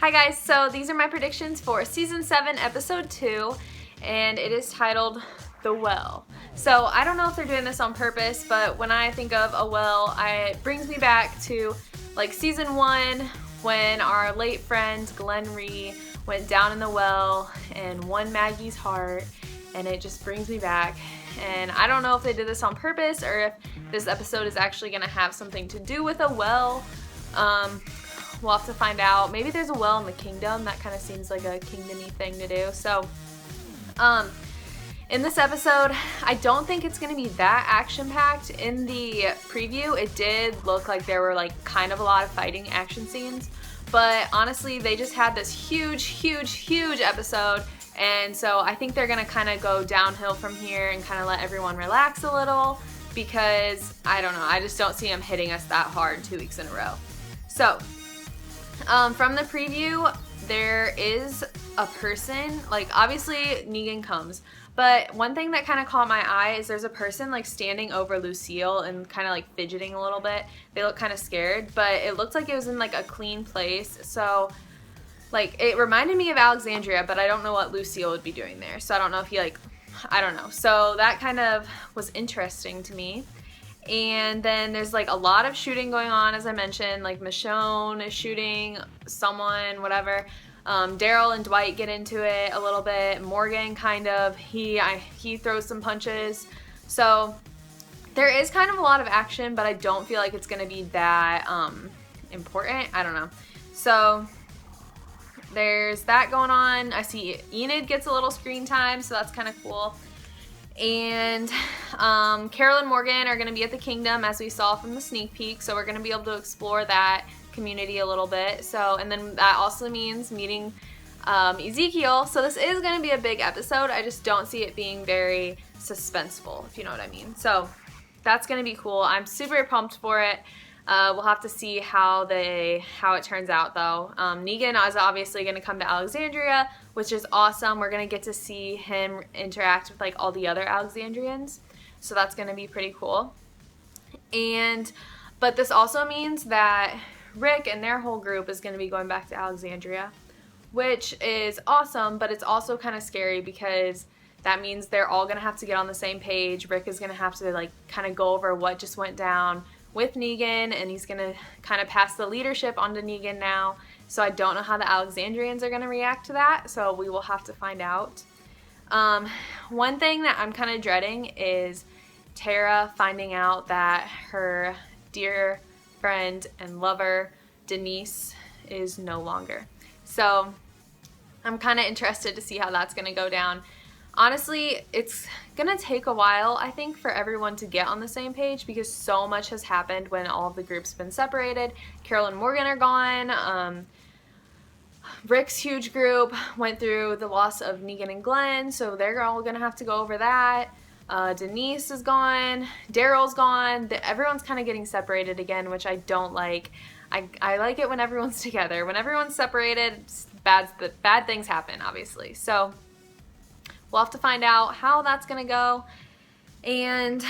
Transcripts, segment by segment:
Hi guys, so these are my predictions for Season 7, Episode 2, and it is titled The Well. So I don't know if they're doing this on purpose, but when I think of a well, it brings me back to like Season 1 when our late friend Glenn Rhee went down in the well and won Maggie's heart, and it just brings me back. And I don't know if they did this on purpose or if this episode is actually going to have something to do with a well. We'll have to find out. Maybe there's a well in the kingdom. That kind of seems like a kingdom-y thing to do. So, in this episode, I don't think it's going to be that action-packed. In the preview, it did look like there were like kind of a lot of fighting action scenes. But honestly, they just had this huge episode. And so I think they're going to kind of go downhill from here and kind of let everyone relax a little. Because, I don't know, I just don't see them hitting us that hard 2 weeks in a row. So, from the preview, there is a person, like obviously Negan comes, but one thing that kind of caught my eye is there's a person like standing over Lucille and kind of like fidgeting a little bit. They look kind of scared, but it looked like it was in like a clean place. So like it reminded me of Alexandria, but I don't know what Lucille would be doing there. So I don't know if he like, I don't know. So that kind of was interesting to me. And then there's like a lot of shooting going on, as I mentioned, like Michonne is shooting someone, whatever. Daryl and Dwight get into it a little bit. Morgan kind of, he throws some punches. So there is kind of a lot of action, but I don't feel like it's going to be that important. I don't know. So there's that going on. I see Enid gets a little screen time, so that's kind of cool. And Carol and Morgan are going to be at the kingdom, as we saw from the sneak peek, so we're going to be able to explore that community a little bit. So, and then that also means meeting Ezekiel. So this is going to be a big episode. I just don't see it being very suspenseful, if you know what I mean. So that's going to be cool. I'm super pumped for it. We'll have to see how it turns out, though. Negan is obviously going to come to Alexandria, which is awesome. We're going to get to see him interact with like all the other Alexandrians, so that's going to be pretty cool. But this also means that Rick and their whole group is going to be going back to Alexandria, which is awesome, but it's also kind of scary because that means they're all going to have to get on the same page. Rick is going to have to like kind of go over what just went down with Negan, and he's going to kind of pass the leadership onto Negan now. So I don't know how the Alexandrians are going to react to that, so we will have to find out. One thing that I'm kind of dreading is Tara finding out that her dear friend and lover, Denise, is no longer. So I'm kind of interested to see how that's going to go down. Honestly, it's going to take a while, I think, for everyone to get on the same page because so much has happened when all of the groups have been separated. Carol and Morgan are gone. Rick's huge group went through the loss of Negan and Glenn, so they're all going to have to go over that. Denise is gone. Daryl's gone. Everyone's kind of getting separated again, which I don't like. I like it when everyone's together. When everyone's separated, bad things happen, obviously. So we'll have to find out how that's going to go, and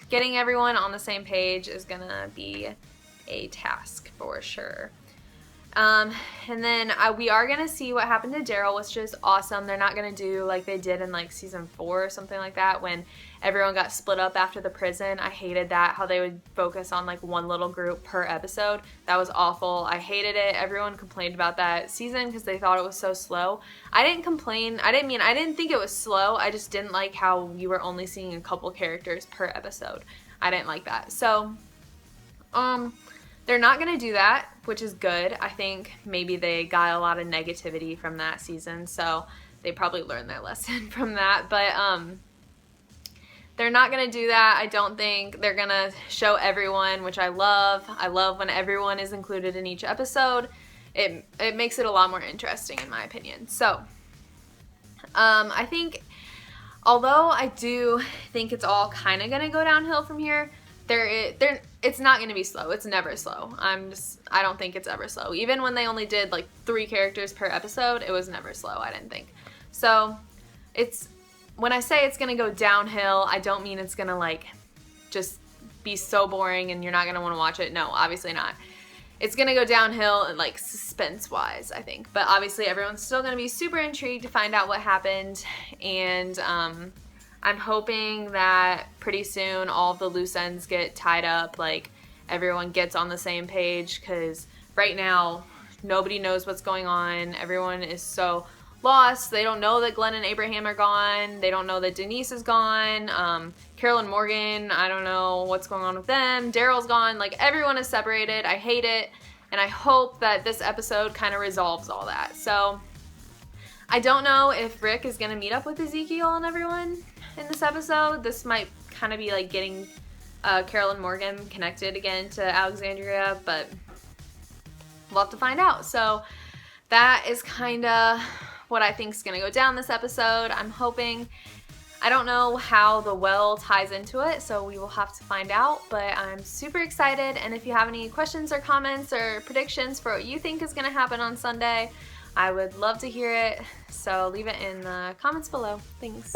getting everyone on the same page is going to be a task for sure. And then we are going to see what happened to Daryl, which is awesome. They're not going to do like they did in like season 4 or something like that when everyone got split up after the prison. I hated that, how they would focus on like one little group per episode. That was awful. I hated it. Everyone complained about that season because they thought it was so slow. I didn't complain. I didn't think it was slow. I just didn't like how you were only seeing a couple characters per episode. I didn't like that. So, they're not going to do that, which is good. I think maybe they got a lot of negativity from that season, so they probably learned their lesson from that. But they're not going to do that. I don't think they're going to show everyone, which I love. I love when everyone is included in each episode. It makes it a lot more interesting, in my opinion. So I think, although I do think it's all kind of going to go downhill from here, it's not going to be slow. It's never slow. I don't think it's ever slow. Even when they only did like 3 characters per episode, it was never slow, I didn't think. So when I say it's going to go downhill, I don't mean it's going to like just be so boring and you're not going to want to watch it. No, obviously not. it's gonna go downhill and like suspense-wise, I think. But obviously everyone's still gonna be super intrigued to find out what happened, and I'm hoping that pretty soon all of the loose ends get tied up, like everyone gets on the same page, because right now nobody knows what's going on. Everyone is so lost. They don't know that Glenn and Abraham are gone. They don't know that Denise is gone. Carol and Morgan, I don't know what's going on with them. Daryl's gone. Like, everyone is separated. I hate it, and I hope that this episode kind of resolves all that. So I don't know if Rick is going to meet up with Ezekiel and everyone in this episode. This might kind of be like getting Carol and Morgan connected again to Alexandria, but we'll have to find out. So that is kind of what I think is going to go down this episode. I'm hoping, I don't know how the well ties into it, so we will have to find out, but I'm super excited. And if you have any questions or comments or predictions for what you think is going to happen on Sunday, I would love to hear it. So leave it in the comments below. Thanks.